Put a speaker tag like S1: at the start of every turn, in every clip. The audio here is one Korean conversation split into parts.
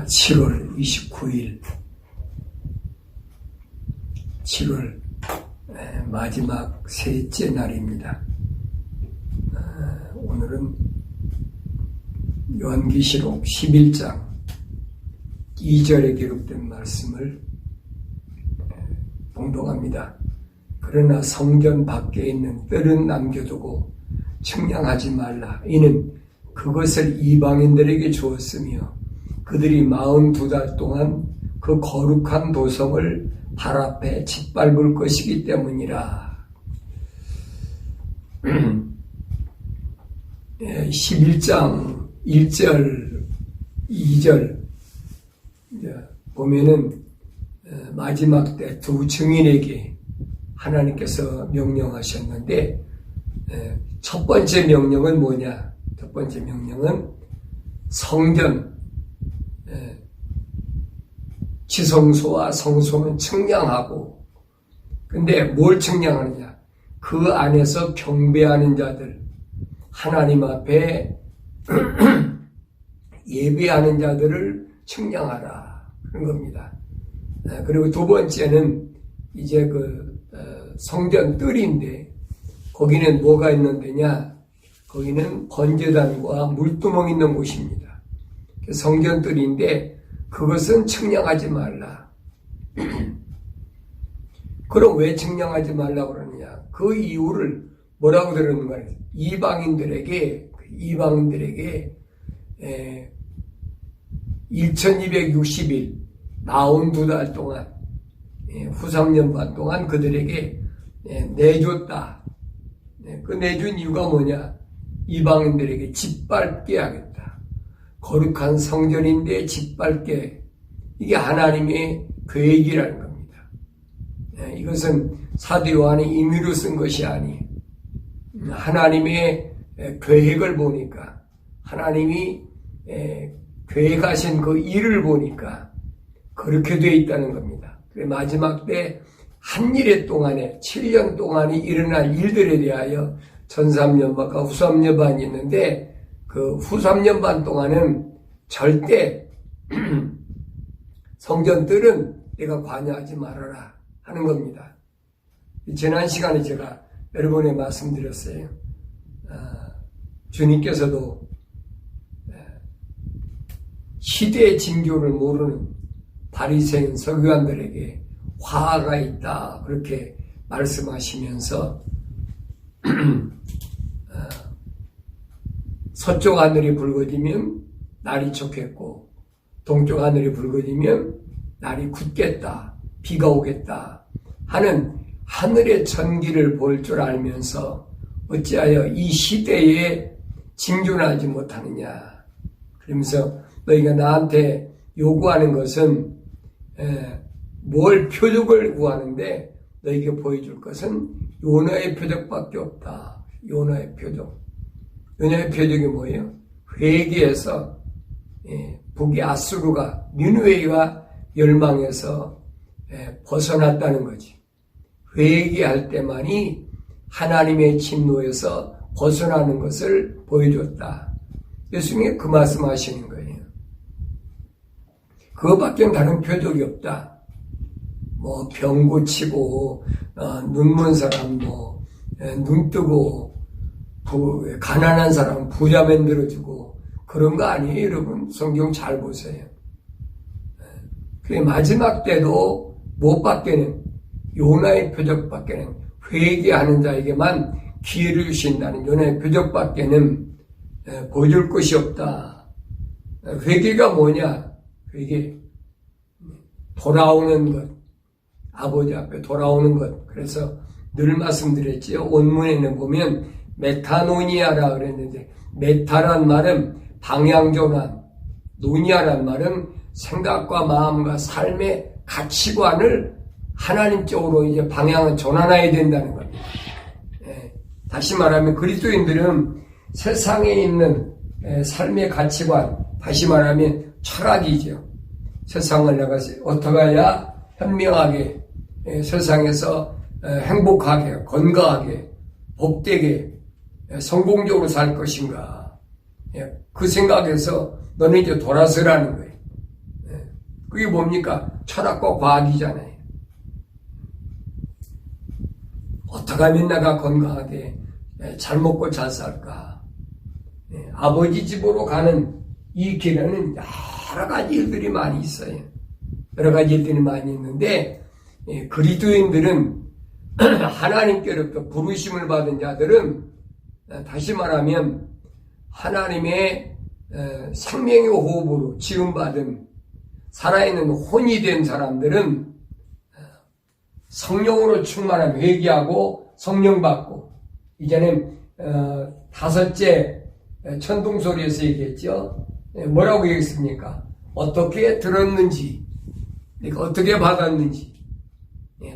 S1: 7월 29일 7월 마지막 셋째 날입니다. 오늘은 요한계시록 11장 2절에 기록된 말씀을 봉독합니다. 그러나 성전 밖에 있는 뜰은 남겨두고 측량하지 말라. 이는 그것을 이방인들에게 주었으며 그들이 42달 동안 그 거룩한 도성을 발 앞에 짓밟을 것이기 때문이라. 11장 1절 2절 보면은 마지막 때 두 증인에게 하나님께서 명령하셨는데, 첫 번째 명령은 뭐냐? 첫 번째 명령은 성전 지성소와 성소는 측량하고, 근데 뭘 측량하느냐? 그 안에서 경배하는 자들, 하나님 앞에 예배하는 자들을 측량하라, 그런 겁니다. 그리고 두 번째는 이제 성전 뜰인데, 거기는 뭐가 있는 데냐? 거기는 번제단과 물두멍 있는 곳입니다. 성전 뜰인데 그것은 측량하지 말라. 그럼 왜 측량하지 말라고 그러느냐? 그 이유를 뭐라고 들었는가? 이방인들에게 1260일 42달 동안, 후 3년 반 동안 그들에게 내줬다. 그 내준 이유가 뭐냐? 이방인들에게 짓밟게 하겠다. 거룩한 성전인데 짓밟게. 이게 하나님의 계획이라는 겁니다. 이것은 사도 요한이 임의로 쓴 것이 아니에요. 하나님의 계획을 보니까, 하나님이 계획하신 그 일을 보니까 그렇게 되어 있다는 겁니다. 마지막 때 한 일의 동안에 7년 동안이 일어날 일들에 대하여 전 3년반과 후 3년반이 있는데, 그 후 3년반 동안은 절대 성전들은 내가 관여하지 말아라 하는 겁니다. 지난 시간에 제가 여러 번에 말씀드렸어요. 주님께서도 시대의 징조를 모르는 바리새인 서기관들에게 화가 있다, 그렇게 말씀하시면서 서쪽 하늘이 붉어지면 날이 좋겠고 동쪽 하늘이 붉어지면 날이 굳겠다, 비가 오겠다 하는 하늘의 천기를 볼 줄 알면서 어찌하여 이 시대에 징조하지 못하느냐. 그러면서 너희가 나한테 요구하는 것은 뭘 표적을 구하는데 너희에게 보여줄 것은 요나의 표적밖에 없다. 요나의 표적. 요나의 표적이 뭐예요? 회개해서 북이 아수르가, 니느웨가 멸망해서 벗어났다는 거지. 회개할 때만이 하나님의 진노에서 벗어나는 것을 보여줬다. 예수님이 그 말씀하시는 거예요. 그거밖에 다른 표적이 없다. 뭐 병 고치고 눈먼 사람 눈 뜨고 가난한 사람 부자 만들어주고 그런 거 아니에요. 여러분 성경 잘 보세요. 그래 마지막 때도 못 받게는 요나의 표적밖에는 회개하는 자에게만 기회를 주신다는 요나의 표적밖에는 보여줄 것이 없다. 회개가 뭐냐? 회개, 돌아오는 것, 아버지 앞에 돌아오는 것. 그래서 늘 말씀드렸지요. 원문에는 보면 메타노니아라 그랬는데, 메타란 말은 방향전환, 노니아란 말은 생각과 마음과 삶의 가치관을 하나님 쪽으로 이제 방향을 전환해야 된다는 겁니다. 다시 말하면 그리스도인들은 세상에 있는 삶의 가치관, 다시 말하면 철학이죠. 세상을 내가 어떻게 해야 현명하게, 세상에서 행복하게, 건강하게, 복되게, 성공적으로 살 것인가. 그 생각에서 너는 이제 돌아서라는 거예요. 그게 뭡니까? 철학과 과학이잖아요. 어떻게 하면 내가 건강하게 잘 먹고 잘 살까? 아버지 집으로 가는 이 길에는 여러 가지 일들이 많이 있어요. 여러 가지 일들이 많이 있는데 그리스도인들은 하나님께로부터 부르심을 받은 자들은 다시 말하면 하나님의 생명의 호흡으로 지음받은 살아있는 혼이 된 사람들은 성령으로 충만함 회개하고 성령 받고 이제는 다섯째 천둥소리에서 얘기했죠. 뭐라고 얘기했습니까? 어떻게 들었는지 어떻게 받았는지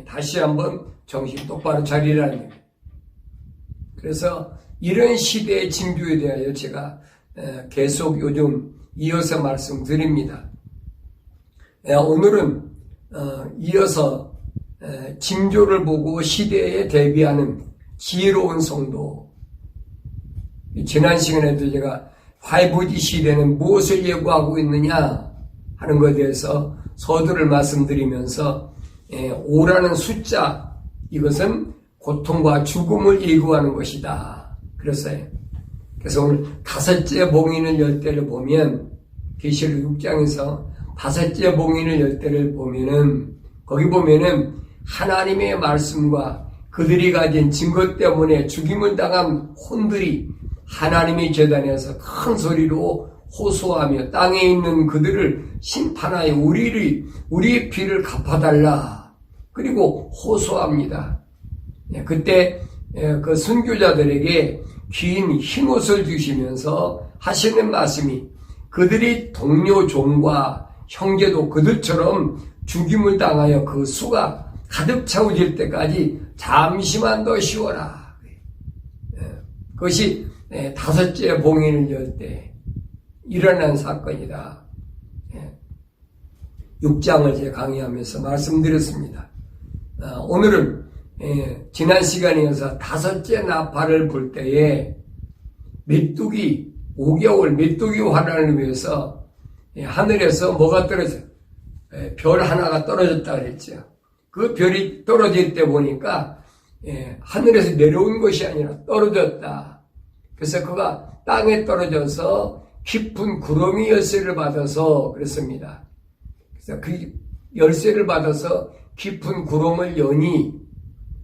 S1: 다시 한번 정신 똑바로 차리라는 얘기예요. 그래서 이런 시대의 징조에 대하여 제가 계속 요즘 이어서 말씀드립니다. 오늘은 이어서 징조를 보고 시대에 대비하는 지혜로운 성도. 지난 시간에도 제가 5G 시대는 무엇을 예고하고 있느냐 하는 것에 대해서 서두를 말씀드리면서 5라는 숫자, 이것은 고통과 죽음을 예고하는 것이다 그랬어요. 그래서 오늘 다섯째 봉인을 열 때를 보면 계시록 6장에서 다섯째 봉인을 열 때를 보면은 거기 보면은 하나님의 말씀과 그들이 가진 증거 때문에 죽임을 당한 혼들이 하나님의 제단에서 큰 소리로 호소하며 땅에 있는 그들을 심판하여 우리의 피를 갚아달라. 그리고 호소합니다. 그때 그 순교자들에게 긴 흰옷을 주시면서 하시는 말씀이 그들이 동료 종과 형제도 그들처럼 죽임을 당하여 그 수가 가득 채워질 때까지 잠시만 더 쉬어라. 그것이 다섯째 봉인을 열 때 일어난 사건이다. 6장을 제가 강의하면서 말씀드렸습니다. 오늘은 지난 시간에 서 다섯째 나팔을 불 때에 메뚜기 5개월 메뚜기 환란을 위해서 하늘에서 뭐가 떨어져요? 별 하나가 떨어졌다 그랬죠. 그 별이 떨어질 때 보니까 하늘에서 내려온 것이 아니라 떨어졌다. 그래서 그가 땅에 떨어져서 깊은 구렁이 열쇠를 받아서 그랬습니다. 그래서 그 열쇠를 받아서 깊은 구렁을 여니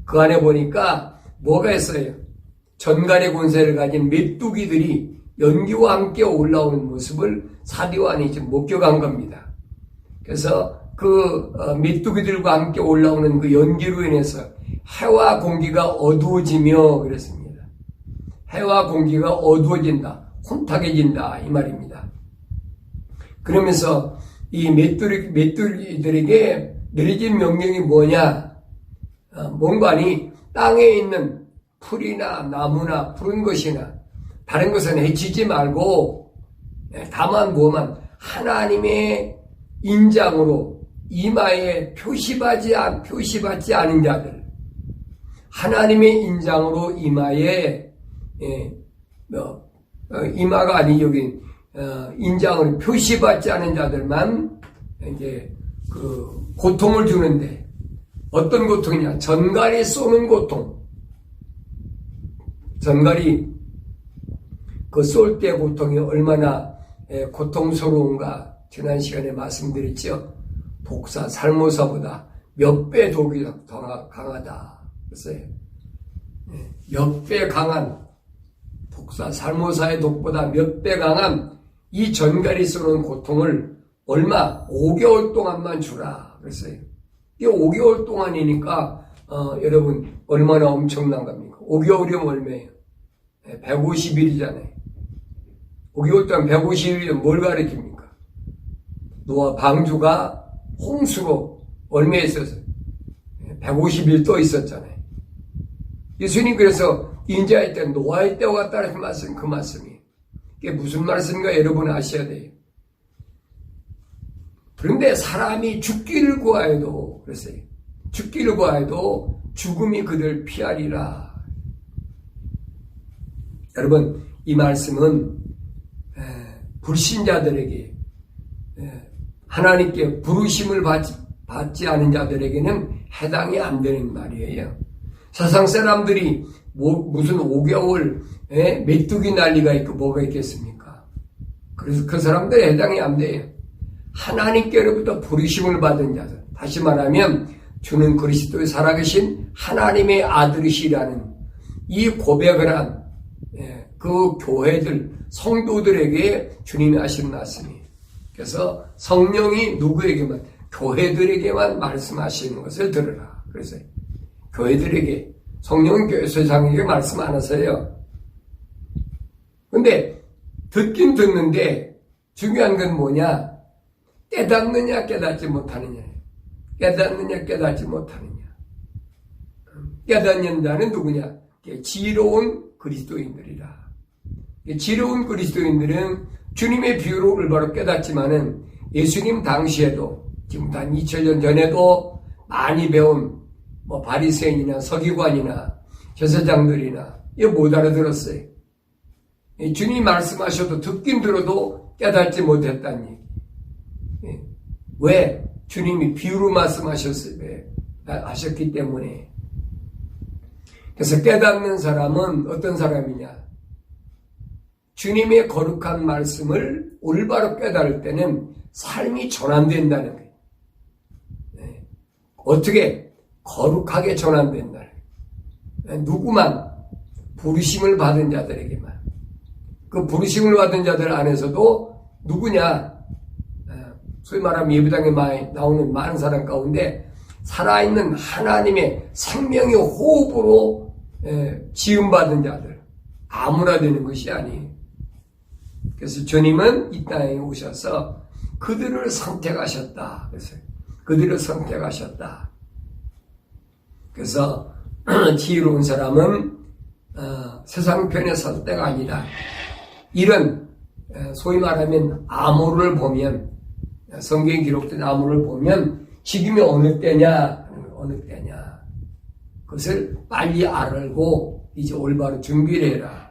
S1: 그 안에 보니까 뭐가 있어요? 전갈의 권세를 가진 메뚜기들이 연기와 함께 올라오는 모습을 사도요한이 지금 목격한 겁니다. 그래서 그 메뚜기들과 함께 올라오는 그 연기로 인해서 해와 공기가 어두워지며 그랬습니다. 해와 공기가 어두워진다. 혼탁해진다 이 말입니다. 그러면서 이 메뚜기들에게 내려진 명령이 뭐냐? 뭔가니 땅에 있는 풀이나 나무나 푸른 것이나 다른 것은 해치지 말고 다만 뭐만 하나님의 인장으로 이마에 표시받지 않은 자들, 하나님의 인장으로 이마에 이마가 아니 여기 인장으로 표시받지 않은 자들만 이제 그 고통을 주는데 어떤 고통이냐? 전갈이 쏘는 고통. 전갈이 그 쏠 때 고통이 얼마나 고통스러운가 지난 시간에 말씀드렸죠. 독사, 살모사보다 몇 배 독이 더 강하다. 그랬어요. 몇 배 강한 독사, 살모사의 독보다 몇 배 강한 이 전갈이 쏘는 고통을 얼마? 5개월 동안만 주라. 그랬어요. 이게 5개월 동안이니까 여러분 얼마나 엄청난 겁니까? 5개월이면 얼마예요? 150일이잖아요. 5개월 동안 150일이면 뭘 가르칩니까? 노아 방주가 홍수로 얼마에 있어서 150일 또 있었잖아요. 예수님 그래서 인자의 때 노아의 때와 같다는 말씀, 그 말씀이에요. 이게 무슨 말씀인가 여러분 아셔야 돼요. 그런데 사람이 죽기를 구하여도 그랬어요. 죽기를 구하여도 죽음이 그들 피하리라. 여러분 이 말씀은 불신자들에게 하나님께 부르심을 받지 않은 자들에게는 해당이 안 되는 말이에요. 세상 사람들이 무슨 5개월 메뚜기 난리가 있고 뭐가 있겠습니까? 그래서 그 사람들에 해당이 안 돼요. 하나님께로부터 부르심을 받은 자들, 다시 말하면 주는 그리스도의 살아계신 하나님의 아들이시라는 이 고백을 한 그 교회들, 성도들에게 주님이 하신 말씀이에요. 그래서 성령이 누구에게만, 교회들에게만 말씀하시는 것을 들으라. 그래서 교회들에게, 성령은 교회 세상에게 말씀 안 하세요. 근데 듣긴 듣는데 중요한 건 뭐냐? 깨닫느냐 깨닫지 못하느냐. 깨닫느냐 깨닫지 못하느냐. 깨닫는 자는 누구냐? 지혜로운 그리스도인들이라. 지혜로운 그리스도인들은 주님의 비유로 올바로 깨닫지만은 예수님 당시에도 지금부터 한 2000년 전에도 많이 배운 바리새인이나 서기관이나 제사장들이나 이거 못 알아들었어요. 주님이 말씀하셔도 듣긴 들어도 깨닫지 못했다는 얘기. 왜? 주님이 비유로 말씀하셨기 때문에. 그래서 깨닫는 사람은 어떤 사람이냐? 주님의 거룩한 말씀을 올바로 깨달을 때는 삶이 전환된다는 거예요. 어떻게? 거룩하게 전환된다는 거예요. 누구만? 부르심을 받은 자들에게만. 그 부르심을 받은 자들 안에서도 누구냐? 소위 말하면 예배당에 많이 나오는 많은 사람 가운데 살아있는 하나님의 생명의 호흡으로 지음받은 자들. 아무나 되는 것이 아니에요. 그래서 주님은 이 땅에 오셔서 그들을 선택하셨다. 그래서 그들을 선택하셨다. 그래서 지혜로운 사람은 세상 편에 설 때가 아니라 이런 소위 말하면 암호를 보면 성경에 기록된 암호를 보면 지금이 어느 때냐 그것을 빨리 알고 이제 올바로 준비를 해라.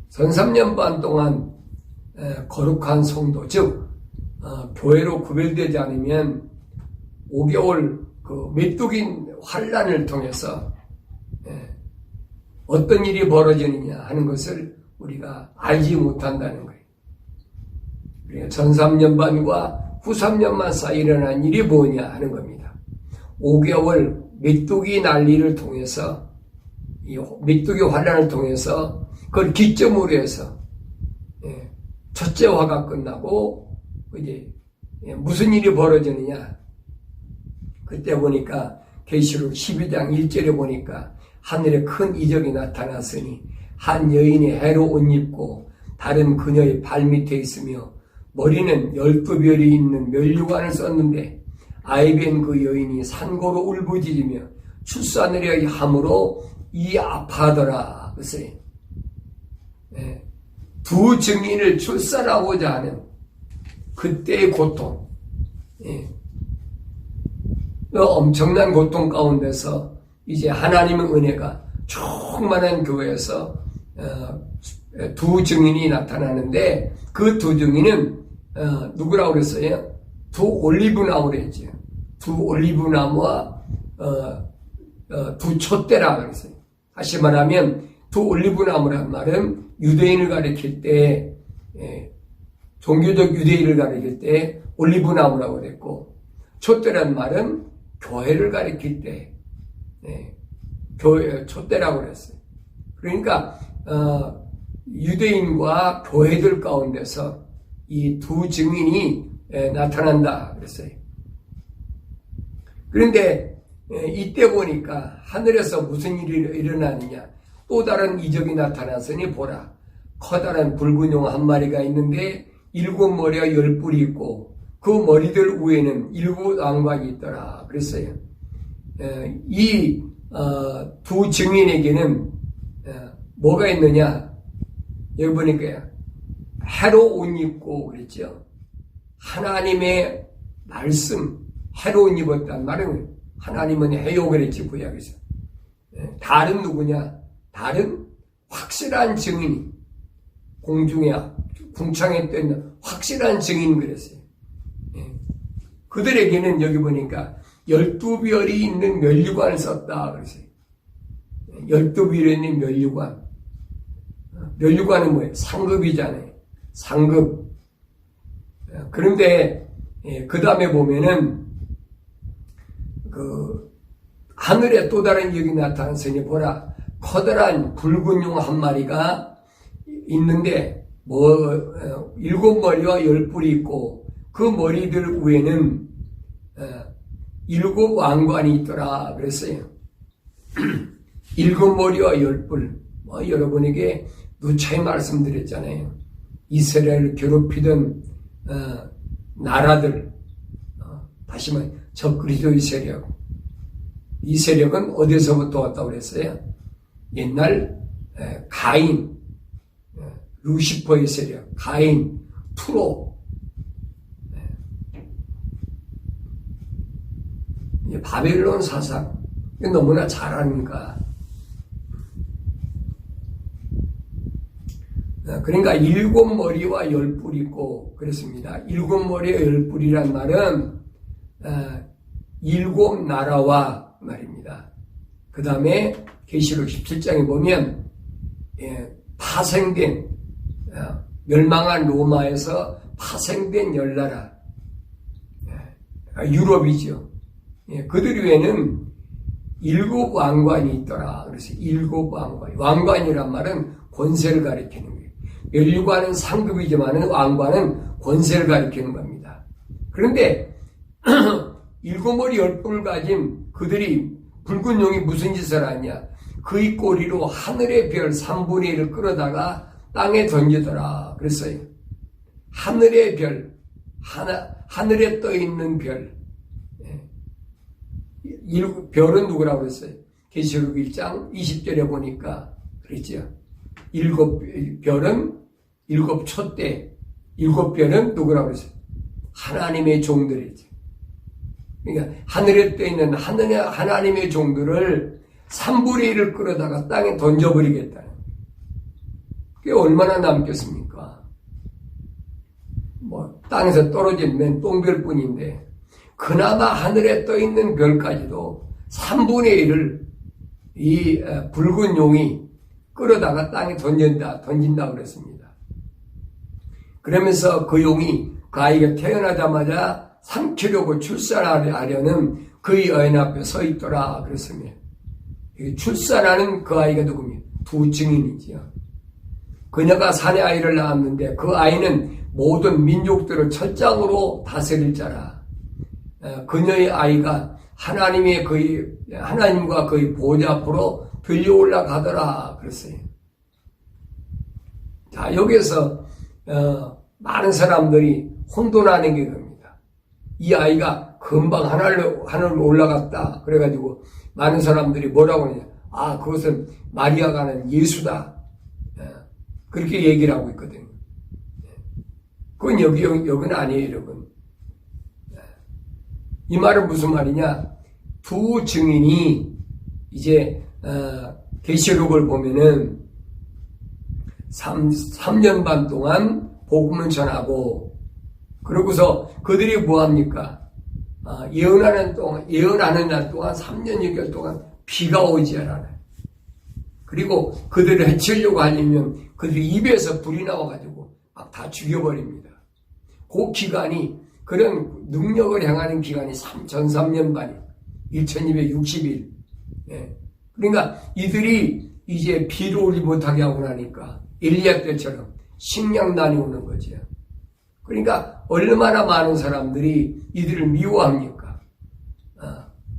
S1: 전 3년 반 동안 거룩한 성도, 즉 교회로 구별되지 않으면 5개월 그 메뚜기 환란을 통해서 어떤 일이 벌어지느냐 하는 것을 우리가 알지 못한다는 거예요. 그러니까 전 3년 반과 후 3년 반 사이에 일어난 일이 뭐냐 하는 겁니다. 5개월 메뚜기 난리를 통해서, 이 메뚜기 환란을 통해서 그걸 기점으로 해서 첫째 화가 끝나고 이제 무슨 일이 벌어지느냐. 그때 보니까 계시록 12장 1절에 보니까 하늘에 큰 이적이 나타났으니 한 여인이 해로 옷 입고 다른 그녀의 발밑에 있으며 머리는 12별이 있는 면류관을 썼는데 아이벤 그 여인이 산고로 울부짖으며 출산을 함으로 이 아파하더라. 그래서 두 증인을 출산하고자 하는 그때의 고통, 엄청난 고통 가운데서 이제 하나님의 은혜가 충만한 교회에서 두 증인이 나타나는데 그 두 증인은 누구라고 그랬어요? 두 올리브나무라고 그랬죠. 두 올리브나무와 두 촛대라고 그랬어요. 다시 말하면 두 올리브나무란 말은 유대인을 가리킬 때 종교적 유대인을 가리킬 때 올리브나무라고 그랬고 촛대란 말은 교회를 가리킬 때 교회 촛대라고 그랬어요. 그러니까 유대인과 교회들 가운데서 이 두 증인이 나타난다 그랬어요. 그런데 이때 보니까 하늘에서 무슨 일이 일어나느냐. 또 다른 이적이 나타났으니 보라. 커다란 붉은 용 한 마리가 있는데 7머리와 10뿔이 있고 그 머리들 위에는 7 왕관이 있더라 그랬어요. 이 두 증인에게는 뭐가 있느냐. 여기 보니까 해로 옷 입고 그랬죠. 하나님의 말씀, 해로 옷 입었단 말은 하나님은 해요 그랬지 구약에서. 다른 누구냐? 다른 확실한 증인이 공중에 궁창했던 확실한 증인 그랬어요. 예. 그들에게는 여기 보니까 12별이 있는 면류관을 썼다 그랬어요. 12별이 있는 면류관. 면류관은 뭐예요? 상급이잖아요. 상급. 그런데 그 다음에 보면은 그 하늘에 또 다른 기억이 나타났으니 보라 커다란 붉은 용 한 마리가 있는데 뭐 7머리와 10뿔이 있고 그 머리들 위에는 7 왕관이 있더라 그랬어요. 7머리와 10뿔. 뭐 여러분에게 누차히 말씀드렸잖아요. 이스라엘을 괴롭히던 나라들, 다시 말해 적그리스도의 세력. 이 세력은 어디서부터 왔다고 그랬어요? 옛날 가인, 루시퍼의 세력, 가인, 투로. 바벨론 사상 너무나 잘 아니까. 그러니까 7머리와 10뿔 있고 그렇습니다. 7머리와 10뿔이란 말은 7 나라와 말입니다. 그 다음에 계시록 17장에 보면 파생된 멸망한 로마에서 파생된 10나라 유럽이죠. 그들 위에는 7 왕관이 있더라. 그래서 7 왕관. 왕관이란 말은 권세를 가리키는 거예요. 면류관은 상급이지만 왕관은 권세를 가리키는 겁니다. 그런데 7머리 10뿔을 가진 그들이 붉은 용이 무슨 짓을 하냐? 그의 꼬리로 하늘의 별 3분의 1을 끌어다가 땅에 던지더라 그랬어요. 하늘의 별, 하늘에 떠있는 별. 별은 누구라고 그랬어요? 계시록 1장 20절에 보니까 그랬죠. 7별은 7촛대, 7별은 누구라고 그랬어요? 하나님의 종들이죠. 그러니까 하늘에 떠있는 하나님의 종들을 3분의 1을 끌어다가 땅에 던져버리겠다는. 그게 얼마나 남겠습니까? 뭐 땅에서 떨어진 맨 똥별뿐인데 그나마 하늘에 떠있는 별까지도 3분의 1을 이 붉은 용이 끌어다가 땅에 던진다 그랬습니다. 그러면서 그 용이 그 아이가 태어나자마자 삼키려고 출산하려는 그의 여인 앞에 서 있더라 그랬습니다. 출산하는 그 아이가 누굽니까? 2 증인이지요. 그녀가 사내 아이를 낳았는데 그 아이는 모든 민족들을 철장으로 다스릴 자라. 그녀의 아이가 하나님과 그의 보좌 앞으로 들려 올라가더라 그랬어요. 자, 여기서 많은 사람들이 혼돈하는 게 겁니다. 이 아이가 금방 하늘로 올라갔다 그래가지고 많은 사람들이 뭐라고 하냐? 아, 그것은 마리아가 하는 예수다. 그렇게 얘기를 하고 있거든요. 그건 여기는 아니에요, 여러분. 이 말은 무슨 말이냐? 2 증인이 이제 계시록을 보면은 3년 반 동안 복음을 전하고 그러고서 그들이 뭐합니까? 예언하는 날 동안 3년 6개월 동안 비가 오지 않아요. 그리고 그들을 해치려고 하려면 그들이 입에서 불이 나와가지고 막 다 죽여버립니다. 그 기간이 그런 능력을 행하는 기간이 전 3년 반이 1260일. 그러니까 이들이 이제 비를 오지 못하게 하고 나니까 엘리야 때처럼 식량난이 오는 거죠. 그러니까 얼마나 많은 사람들이 이들을 미워합니까?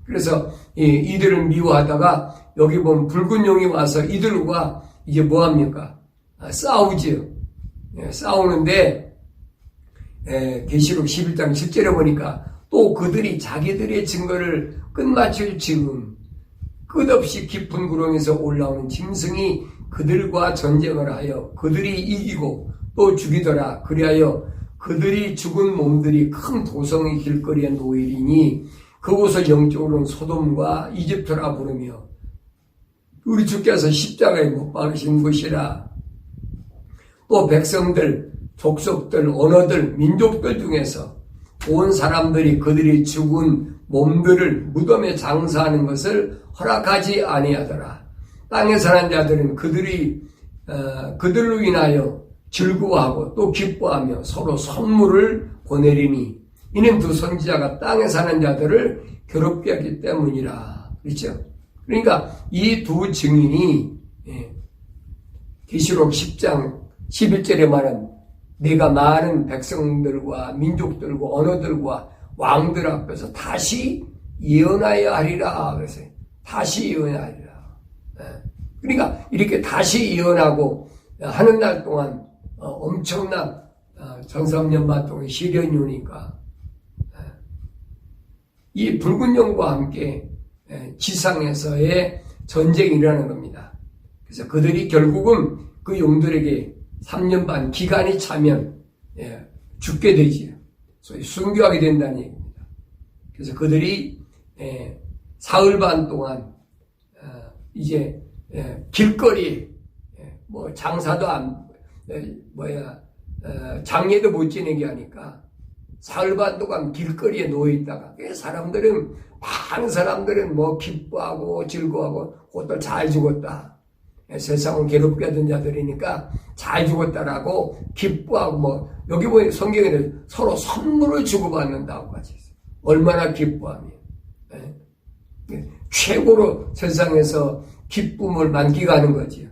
S1: 그래서 이들을 미워하다가 여기 보면 붉은 용이 와서 이들과 이제 뭐합니까? 싸우지요. 싸우는데 계시록 11장 10절에 보니까 또 그들이 자기들의 증거를 끝마칠 즈음 끝없이 깊은 구렁에서 올라오는 짐승이 그들과 전쟁을 하여 그들이 이기고 또 죽이더라. 그리하여 그들이 죽은 몸들이 큰 도성의 길거리에 놓이리니 그곳을 영적으로는 소돔과 이집트라 부르며 우리 주께서 십자가에 못 박으신 곳이라. 또 백성들 족속들, 언어들, 민족들 중에서 온 사람들이 그들이 죽은 몸들을 무덤에 장사하는 것을 허락하지 아니하더라. 땅에 사는 자들은 그들로 인하여 즐거워하고 또 기뻐하며 서로 선물을 보내리니 이는 두 선지자가 땅에 사는 자들을 괴롭게 하기 때문이라. 그렇죠? 그러니까 이 두 증인이 계시록 10장 11절에 말한 내가 많은 백성들과 민족들과 언어들과 왕들 앞에서 다시 예언하여 하리라. 그래서 다시 예언하리라. 그러니까 이렇게 다시 예언하고 하는 날 동안 엄청난 1300년 동안 시련이 오니까 이 붉은 용과 함께 지상에서의 전쟁이 일어나는 겁니다. 그래서 그들이 결국은 그 용들에게 3년 반 기간이 차면 죽게 되지요. 소위 순교하게 된다는 얘기입니다. 그래서 그들이 사흘 반 동안 이제 길거리 뭐 장사도 장례도 못 지내게 하니까 사흘 반 동안 길거리에 놓여 있다가 많은 사람들은 뭐 기뻐하고 즐거워하고 그것도 잘 죽었다. 세상을 괴롭게 하던 자들이니까 잘 죽었다라고 기뻐하고 뭐 여기 보니 성경에는 서로 선물을 주고받는다고 하지 있어요. 얼마나 기뻐하면 최고로 세상에서 기쁨을 만끽하는 거지요.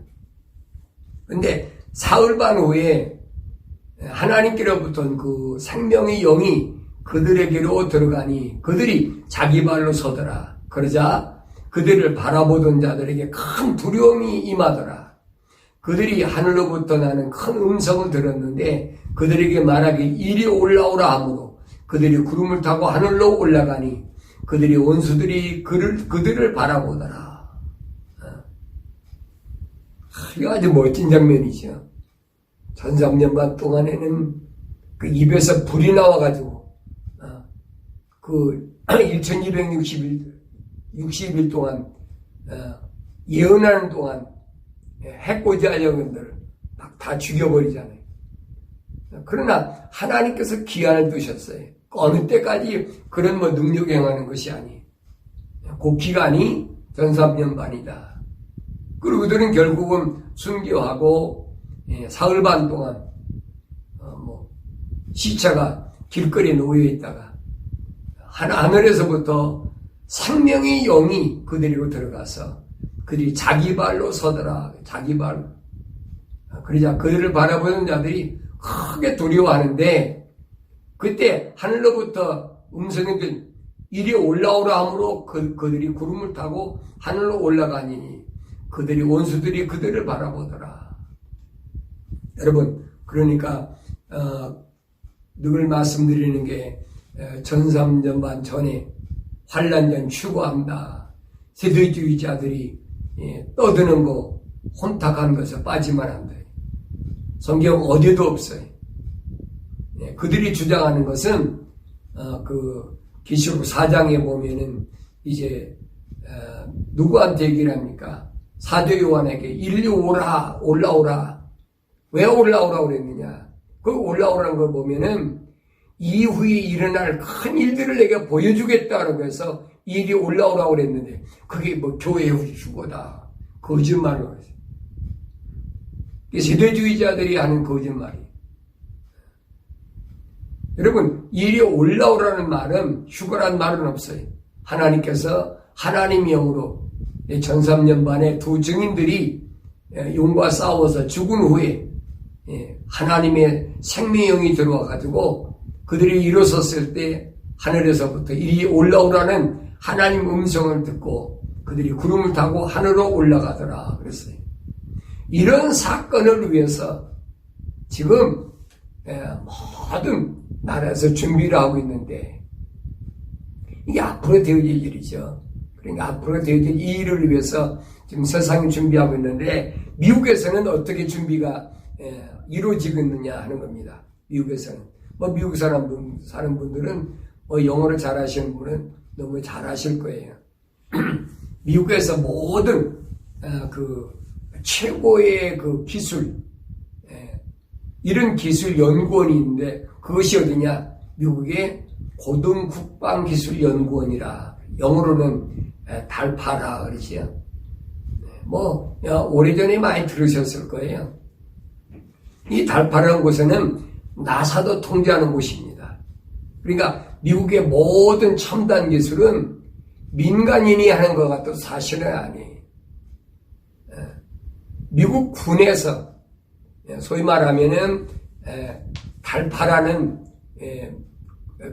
S1: 근데 사흘 반 후에 하나님께로부터 그 생명의 영이 그들에게로 들어가니 그들이 자기 발로 서더라. 그러자 그들을 바라보던 자들에게 큰 두려움이 임하더라. 그들이 하늘로부터 나는 큰 음성을 들었는데 그들에게 말하기 이리 올라오라 하므로 그들이 구름을 타고 하늘로 올라가니 그들이 원수들이 그들을 바라보더라. 이거 아주 멋진 장면이죠. 1300년 동안에는 그 입에서 불이 나와가지고 그 1260일 동안 예언하는 동안 해코지 하려는들 다 죽여버리잖아요. 그러나 하나님께서 기한을 두셨어요. 어느 때까지 그런 능력 행하는 것이 아니에요. 그 기간이 1300년 반이다. 그리고 그들은 결국은 순교하고 사흘 반 동안 시체가 길거리에 놓여 있다가 하늘에서부터 생명의 영이 그들로 들어가서 그들이 자기 발로 서더라. 자기 발로. 그러자 그들을 바라보는 자들이 크게 두려워하는데 그때 하늘로부터 음성이 이리 올라오라 하므로 그들이 구름을 타고 하늘로 올라가니 그들이 원수들이 그들을 바라보더라. 여러분, 그러니까 늘 말씀드리는 게 1300년 반 전에 환란전 추구한다. 세대주의자들이 떠드는 거 혼탁한 것에 빠지면 안 돼. 성경 어디도 없어요. 그들이 주장하는 것은 그 계시록 4장에 보면은 이제 누구한테 얘기를 합니까? 사도 요한에게 이리 오라, 올라오라. 왜 올라오라고 그랬느냐? 그 올라오라는 걸 보면은 이후에 일어날 큰 일들을 내가 보여주겠다라고 해서 이리 올라오라고 그랬는데 그게 교회의 주거다. 거짓말을 했어요. 세대주의자들이 하는 거짓말이에요. 여러분, 이리 올라오라는 말은 휴거란 말은 없어요. 하나님께서 하나님 영으로 1300년 반의 두 증인들이 용과 싸워서 죽은 후에 하나님의 생명이 들어와 가지고 그들이 일어섰을 때 하늘에서부터 이리 올라오라는 하나님 음성을 듣고 그들이 구름을 타고 하늘로 올라가더라 그랬어요. 이런 사건을 위해서 지금 모든 나라에서 준비를 하고 있는데 이게 앞으로 되어질 일이죠. 그러니까 앞으로 되어질 이 일을 위해서 지금 세상이 준비하고 있는데 미국에서는 어떻게 준비가 이루어지고 있느냐 하는 겁니다. 미국에서는 미국 사는 분들은 영어를 잘하시는 분은 너무 잘하실 거예요. 미국에서 모든 그 최고의 그 기술 이런 기술연구원이 있는데 그것이 어디냐? 미국의 고등국방기술연구원이라 영어로는 달파라 그러지요. 뭐 오래전에 많이 들으셨을 거예요. 이 달파라는 곳에는 나사도 통제하는 곳입니다. 그러니까 미국의 모든 첨단 기술은 민간인이 하는 것 같아도 사실은 아니에요. 미국 군에서 소위 말하면은 달파라는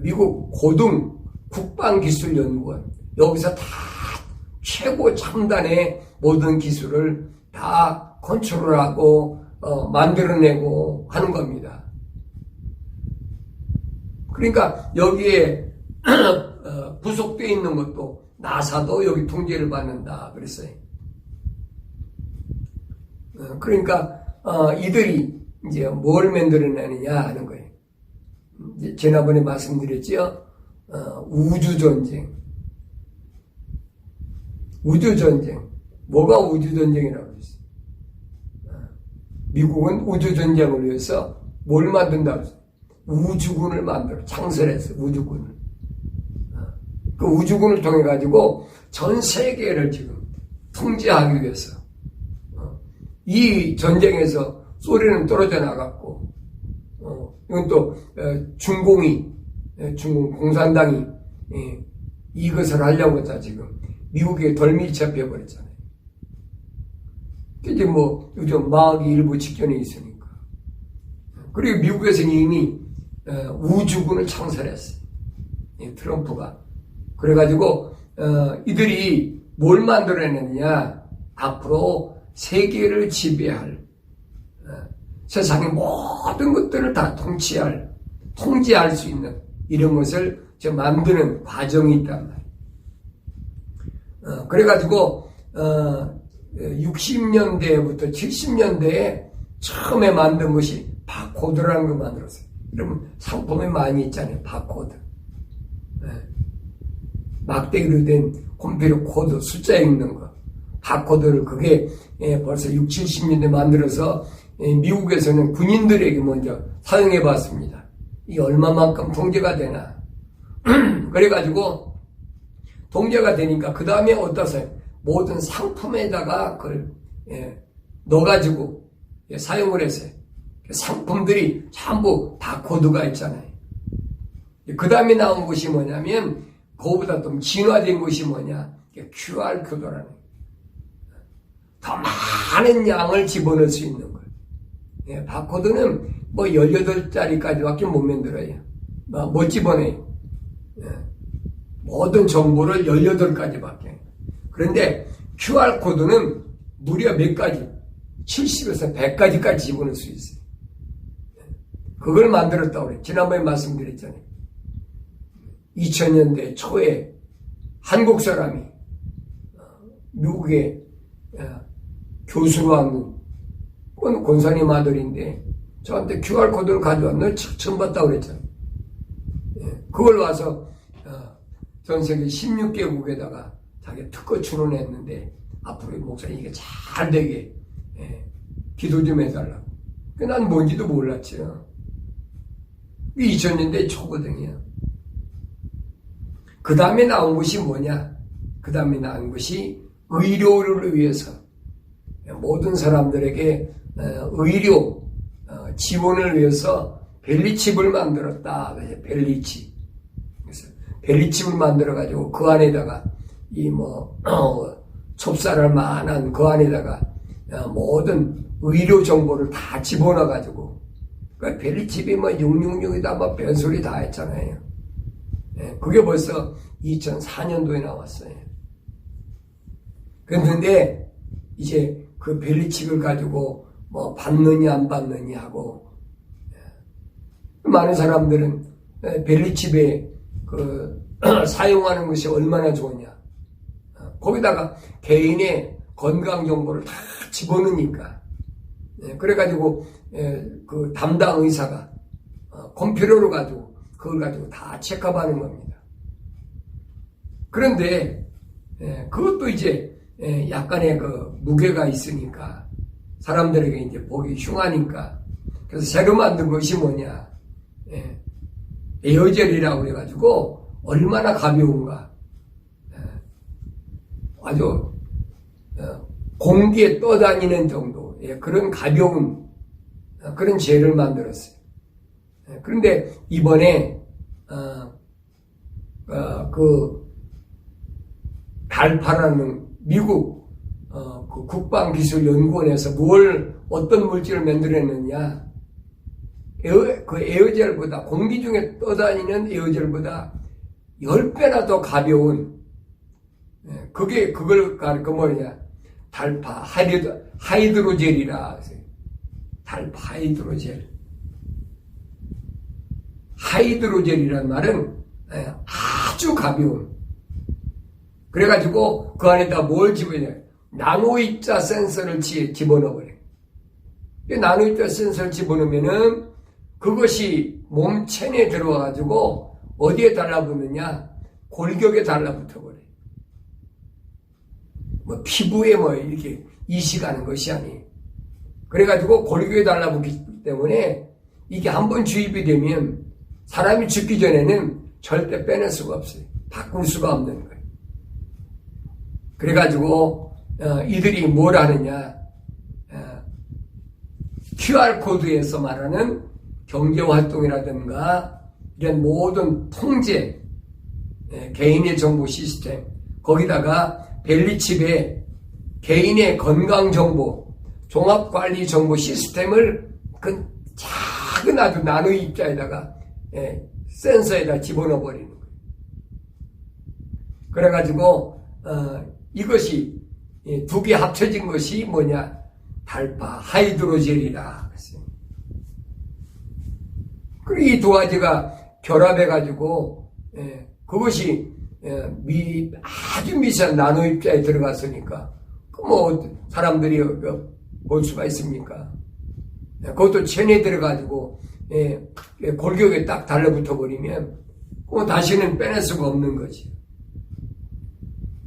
S1: 미국 고등 국방기술연구원 여기서 다 최고 첨단의 모든 기술을 다 컨트롤하고 만들어내고 하는 겁니다. 그러니까 여기에 부속되어 있는 것도 나사도 여기 통제를 받는다 그랬어요. 그러니까 이들이 이제 뭘 만들어내느냐 하는 거예요. 이제 지난번에 말씀드렸죠. 우주전쟁. 우주전쟁. 뭐가 우주전쟁이라고 그랬어요? 미국은 우주전쟁을 위해서 뭘 만든다고 했어요? 우주군을 만들어. 창설했어요. 우주군을. 그 우주군을 통해 가지고 전 세계를 지금 통제하기 위해서 이 전쟁에서 소련은 떨어져 나갔고 이건 또 중공 공산당이 이것을 하려고 다 지금 미국에 덜미를 잡혀버렸잖아요. 이제 뭐 요즘 마귀 일부 직전에 있으니까. 그리고 미국에서는 이미 우주군을 창설했어요. 트럼프가. 그래가지고 이들이 뭘 만들어내느냐? 앞으로 세계를 지배할 세상의 모든 것들을 다 통제할 수 있는 이런 것을 만드는 과정이 있단 말이에요. 그래가지고 60년대부터 70년대에 처음에 만든 것이 바코드라는 걸 만들었어요. 여러분 상품에 많이 있잖아요. 바코드. 막대기로 된 컴퓨터 코드 숫자 읽는 거. 바코드를 그게 벌써 60, 70년대 만들어서 미국에서는 군인들에게 먼저 사용해 봤습니다. 이 얼마만큼 통제가 되나. 그래가지고 통제가 되니까 그 다음에 어떠세요? 모든 상품에다가 그걸 넣어가지고 사용을 했어요. 상품들이 전부 바코드가 있잖아요. 그 다음에 나온 것이 뭐냐면 그거보다 좀 진화된 것이 뭐냐? QR 코드라는 거예요. 더 많은 양을 집어넣을 수 있는 거예요. 바코드는 뭐 18자리까지밖에 못 만들어요. 못 집어넣어요. 모든 정보를 18가지밖에. 그런데 QR코드는 무려 몇 가지? 70에서 100가지까지 집어넣을 수 있어요. 그걸 만들었다고 그래요. 지난번에 말씀드렸잖아요. 2000년대 초에 한국 사람이 미국에 교수로 한 권사님 아들인데 저한테 QR코드를 가져왔는데 처음 봤다고 그랬잖아요. 그걸 와서 전 세계 16개국에다가 자기 특허 출원했는데 앞으로 목사님 이게 잘 되게 기도 좀 해달라고. 난 뭔지도 몰랐죠. 2000년대 초거든요. 그 다음에 나온 것이 뭐냐? 그 다음에 나온 것이 의료를 위해서 모든 사람들에게 의료 지원을 위해서 벨리칩을 만들었다. 벨리칩. 그래서 벨리칩을 만들어가지고 그 안에다가 좁쌀할 만한 그 안에다가 모든 의료 정보를 다 집어넣어가지고 그러니까 벨리칩이 666이다 변소리 다 했잖아요. 그게 벌써 2004년도에 나왔어요. 그런데 이제 그 벨리칩을 가지고 받느냐 안 받느냐 하고 많은 사람들은 벨리칩에 사용하는 것이 얼마나 좋으냐. 거기다가 개인의 건강 정보를 다 집어넣으니까. 그래가지고 그 담당 의사가 컴퓨터로 가지고 그걸 가지고 다 체크하는 겁니다. 그런데 그것도 이제 약간의 그 무게가 있으니까 사람들에게 이제 보기 흉하니까 그래서 새로 만든 것이 뭐냐? 에어젤이라고 그래가지고 얼마나 가벼운가. 아주 공기에 떠다니는 정도의 그런 가벼운 그런 젤을 만들었어요. 그런데 이번에 그 달파라는 미국 그 국방기술연구원에서 어떤 물질을 만들었느냐? 그 에어젤보다, 공기 중에 떠다니는 에어젤보다 10배나 더 가벼운, 그걸 그 뭐냐? 달파 하이드로젤이라. 달파 하이드로젤. 하이드로젤이라는 말은 아주 가벼운. 그래가지고 그 안에다 뭘 집어넣냐? 나노입자 센서를 집어넣어버려. 나노입자 센서를 집어넣으면은 그것이 몸 체내에 들어와가지고 어디에 달라붙느냐? 골격에 달라붙어버려. 뭐 피부에 뭐 이렇게 이식하는 것이 아니에요. 그래가지고 골격에 달라붙기 때문에 이게 한번 주입이 되면 사람이 죽기 전에는 절대 빼낼 수가 없어요. 바꿀 수가 없는 거예요. 그래가지고 이들이 뭘 하느냐? QR코드에서 말하는 경제활동이라든가 이런 모든 통제, 개인의 정보 시스템, 거기다가 벨리칩에 개인의 건강정보, 종합관리정보 시스템을 그 작은 아주 나노 입자에다가 센서에다 집어넣어 버리는 거예요. 그래가지고 이것이 두 개 합쳐진 것이 뭐냐? 달파 하이드로젤이라 했어요. 그리고 이 두 가지가 결합해가지고 그것이 아주 미세한 나노 입자에 들어갔으니까 그 뭐 사람들이 볼 수가 있습니까? 그것도 체내에 들어가지고 골격에 딱 달라붙어 버리면 다시는 빼낼 수가 없는 거지.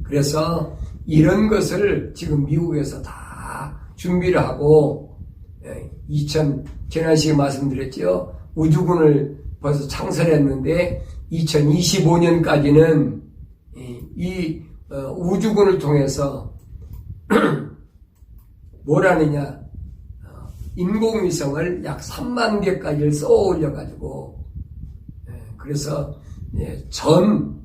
S1: 그래서 이런 것을 지금 미국에서 다 준비를 하고 지난 시간에 말씀드렸죠. 우주군을 벌써 창설했는데 2025년까지는 이 우주군을 통해서 뭘 하느냐? 인공위성을 약 3만 개까지를 쏘아 올려가지고 그래서 전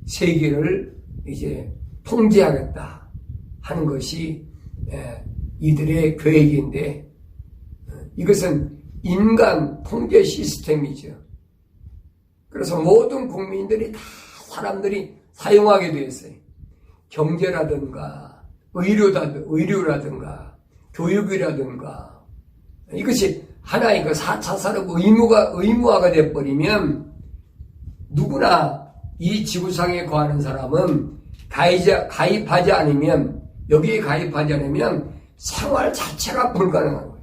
S1: 세계를 이제 통제하겠다 하는 것이 이들의 계획인데 이것은 인간 통제 시스템이죠. 그래서 모든 국민들이 다 사람들이 사용하게 되었어요. 경제라든가 의료라든가 교육이라든가 이것이 하나의 그 4차 산업 의무화가 돼버리면 누구나 이 지구상에 거하는 사람은 가입하지 않으면 여기에 가입하지 않으면 생활 자체가 불가능한 거예요.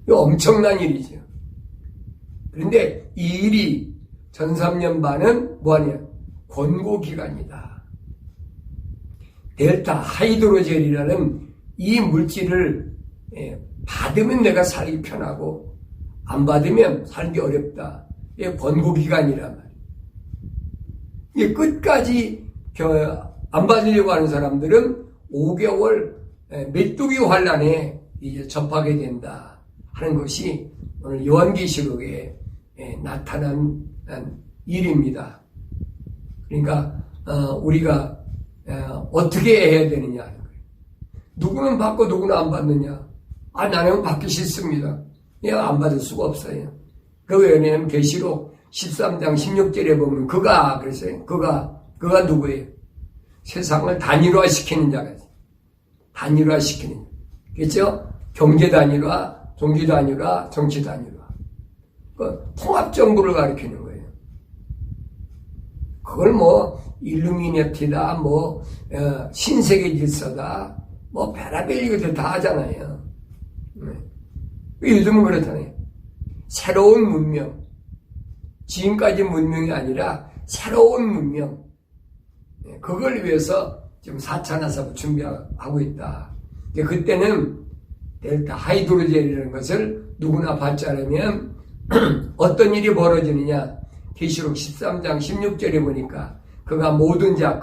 S1: 이거 엄청난 일이죠. 그런데 이 일이 전 3년 반은 뭐하냐? 권고기간이다. 델타 하이드로젤이라는 이 물질을 받으면 내가 살기 편하고 안 받으면 살기 어렵다. 이게 권고기간이란 말이에요. 이게 끝까지 안 받으려고 하는 사람들은 5개월 메뚜기 환란에 이제 접하게 된다 하는 것이 오늘 요한계시록에 나타난 일입니다. 그러니까 우리가 어떻게 해야 되느냐 하는 거예요. 누구는 받고 누구는 안 받느냐? 나는 받기 싫습니다. 내가 안 받을 수가 없어요. 왜냐하면 계시록 13장 16절에 보면 그랬어요. 그가 누구예요? 세상을 단일화시키는 자가 단일화시키는 자. 그렇죠? 경제 단일화, 종교 단일화, 정치 단일화. 통합정부를 가리키는 거예요. 그걸 일루미네티다, 신세계 질서다, 별의별 이것들 다 하잖아요. 요즘은 그렇잖아요. 새로운 문명. 지금까지 문명이 아니라 새로운 문명. 그걸 위해서 지금 4차 나사부 준비하고 있다. 그때는 델타 하이드로젠이라는 것을 누구나 받지 않으면 어떤 일이 벌어지느냐. 계시록 13장 16절에 보니까 그가 모든 자,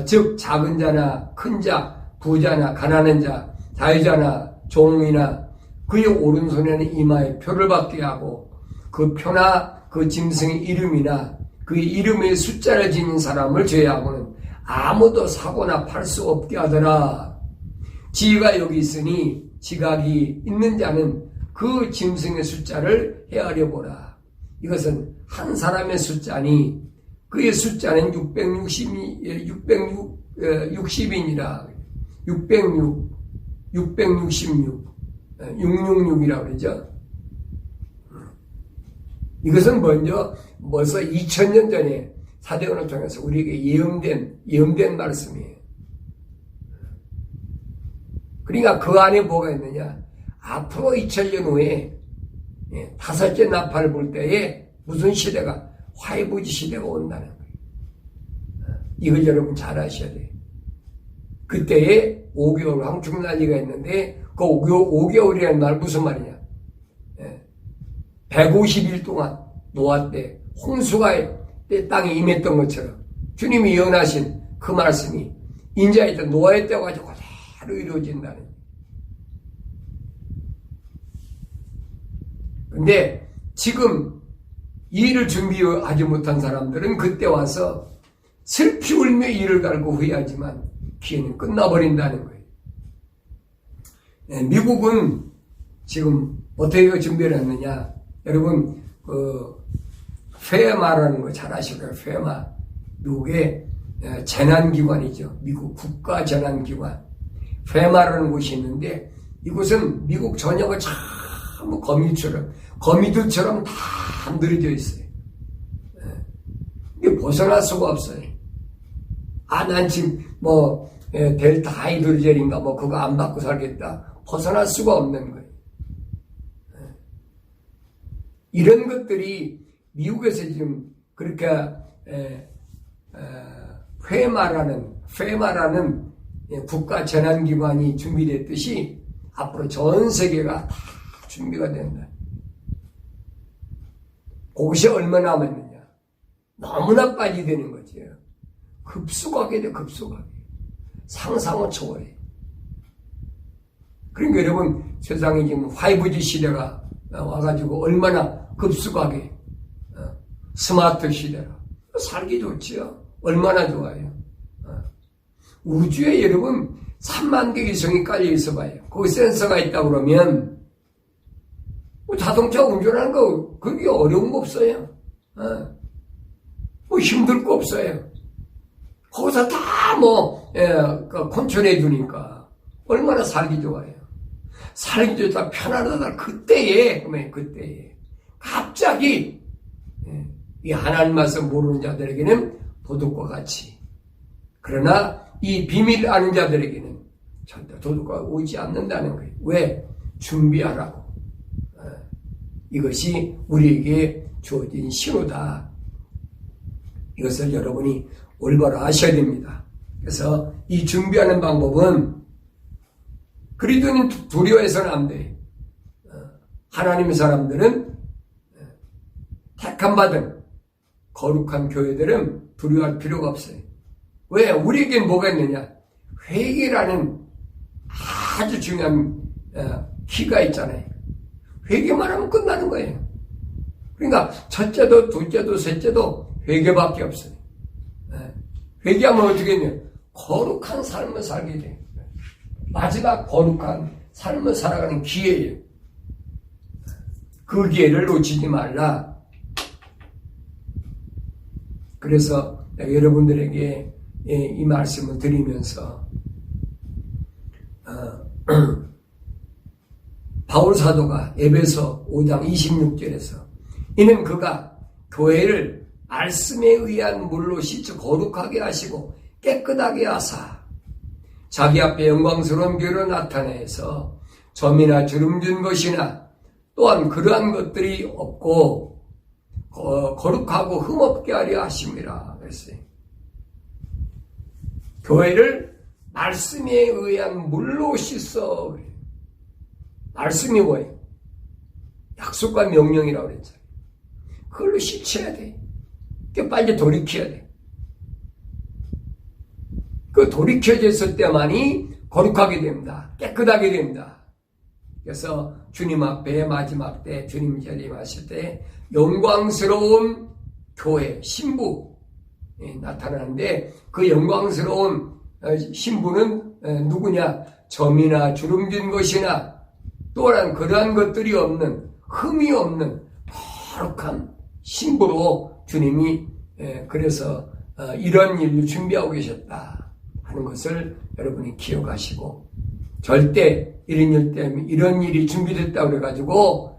S1: 즉 작은 자나 큰 자, 부자나 가난한 자, 자유자나 종이나 그의 오른손에는 이마에 표를 받게 하고 그 표나 그 짐승의 이름이나 그의 이름의 숫자를 지닌 사람을 제외하고는 아무도 사고나 팔 수 없게 하더라. 지가 여기 있으니 지각이 있는 자는 그 짐승의 숫자를 헤아려 보라. 이것은 한 사람의 숫자니 그의 숫자는 660이니라. 666, 666이라고 그러죠. 이것은 먼저 벌써 2000년 전에 사대원을 통해서 우리에게 예언된 말씀이에요. 그러니까 그 안에 뭐가 있느냐. 앞으로 2000년 후에 다섯째 나팔을 불 때에 무슨 시대가 화이부지 시대가 온다는 거예요. 이걸 여러분 잘 아셔야 돼요. 그때에 5개월 황충난리가 있는데 그 5개월이라는 말 무슨 말이냐. 150일 동안 노아 때 홍수가 땅에 임했던 것처럼 주님이 예언하신 그 말씀이 인자의 때 노아의 때 가지고 그대로 이루어진다는 거예요. 근데 지금 이 일을 준비하지 못한 사람들은 그때 와서 슬피 울며 이를 갈고 후회하지만 기회는 끝나버린다는 거예요. 미국은 지금 어떻게 준비를 했느냐. 여러분 페마라는 거 잘 아실 거예요. 페마. 미국의 재난기관이죠. 미국 국가재난기관. 페마라는 곳이 있는데 이곳은 미국 전역을 전부 거미들처럼 다 늘어져 있어요. 이게 벗어날 수가 없어요. 난 지금 델타 하이드로젠인가 그거 안 받고 살겠다. 벗어날 수가 없는 거예요. 이런 것들이 미국에서 지금 그렇게 페마라는 국가 재난기관이 준비됐듯이 앞으로 전 세계가 다 준비가 된다. 그것이 얼마나 남았느냐. 너무나 빨리 되는 거죠. 급속하게 돼, 급속하게. 상상을 초월해. 그러니까 여러분, 세상에 지금 5G 시대가 와가지고 얼마나 급속하게 스마트 시대라. 살기 좋지요. 얼마나 좋아요. 우주에 여러분 3만 개 위성이 깔려 있어 봐요. 거기 센서가 있다 그러면 자동차 운전하는 거 그게 어려운 거 없어요. 힘들 거 없어요. 거기서 다 컨트롤해 주니까 얼마나 살기 좋아요. 살기 좋다 편안하다. 그때에 갑자기 이 하나님 말씀 모르는 자들에게는 도둑과 같이, 그러나 이 비밀 아는 자들에게는 절대 도둑과 오지 않는다는 거예요. 왜? 준비하라고. 이것이 우리에게 주어진 신호다. 이것을 여러분이 올바로 아셔야 됩니다. 그래서 이 준비하는 방법은 그리스도인 두려워해서는 안 돼. 하나님의 사람들은 택함받은 거룩한 교회들은 두려워할 필요가 없어요. 왜? 우리에겐 뭐가 있느냐? 회개라는 아주 중요한 키가 있잖아요. 회개만 하면 끝나는 거예요. 그러니까 첫째도 둘째도 셋째도 회개밖에 없어요. 회개하면 어떻게 했냐? 거룩한 삶을 살게 돼요. 마지막 거룩한 삶을 살아가는 기회예요. 그 기회를 놓치지 말라. 그래서 여러분들에게 이 말씀을 드리면서 바울 사도가 에베소 5장 26절에서 이는 그가 교회를 말씀에 의한 물로 씻어 거룩하게 하시고 깨끗하게 하사 자기 앞에 영광스러운 교회로 나타내서 점이나 주름진 것이나 또한 그러한 것들이 없고 거룩하고 흠없게 하려 하심이라 그랬어요. 교회를 말씀에 의한 물로 씻어. 말씀이 뭐예요? 약속과 명령이라고 그랬잖아요. 그걸로 실천해야 돼. 빨리 돌이켜야 돼. 그 돌이켜졌을 때만이 거룩하게 됩니다. 깨끗하게 됩니다. 그래서 주님 앞에 마지막 때 주님 재림하실 때 영광스러운 교회 신부 나타나는데 그 영광스러운 신부는 누구냐? 점이나 주름진 것이나 또한 그러한 것들이 없는 흠이 없는 거룩한 신부로 주님이 그래서 이런 일을 준비하고 계셨다 하는 것을 여러분이 기억하시고 절대 이런 일이 준비됐다고 그래가지고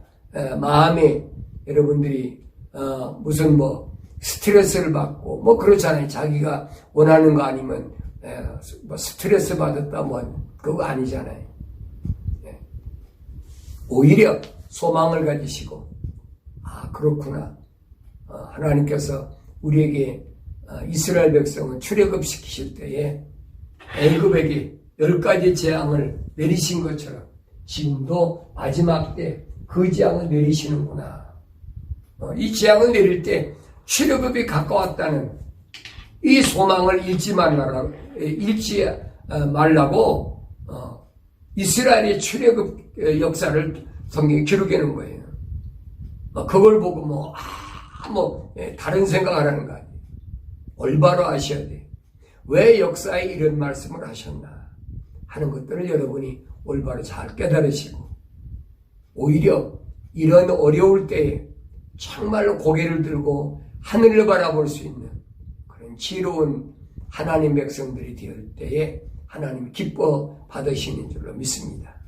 S1: 마음에 여러분들이 무슨 스트레스를 받고 그렇잖아요. 자기가 원하는 거 아니면 스트레스 받았다 그거 아니잖아요. 오히려 소망을 가지시고 그렇구나. 하나님께서 우리에게 이스라엘 백성을 출애굽시키실 때에 애굽에게 10가지 재앙을 내리신 것처럼 지금도 마지막 때 그 재앙을 내리시는구나. 이 재앙을 내릴 때 출애굽이 가까웠다는 이 소망을 잃지 말라고 이스라엘의 출애굽 역사를 성경에 기록해 놓은 거예요. 그걸 보고 다른 생각을 하는 거 아니에요. 올바로 아셔야 돼. 왜 역사에 이런 말씀을 하셨나 하는 것들을 여러분이 올바로 잘 깨달으시고 오히려 이런 어려울 때에 정말로 고개를 들고 하늘을 바라볼 수 있는 그런 지혜로운 하나님 백성들이 될 때에 하나님 기뻐 받으시는 줄로 믿습니다.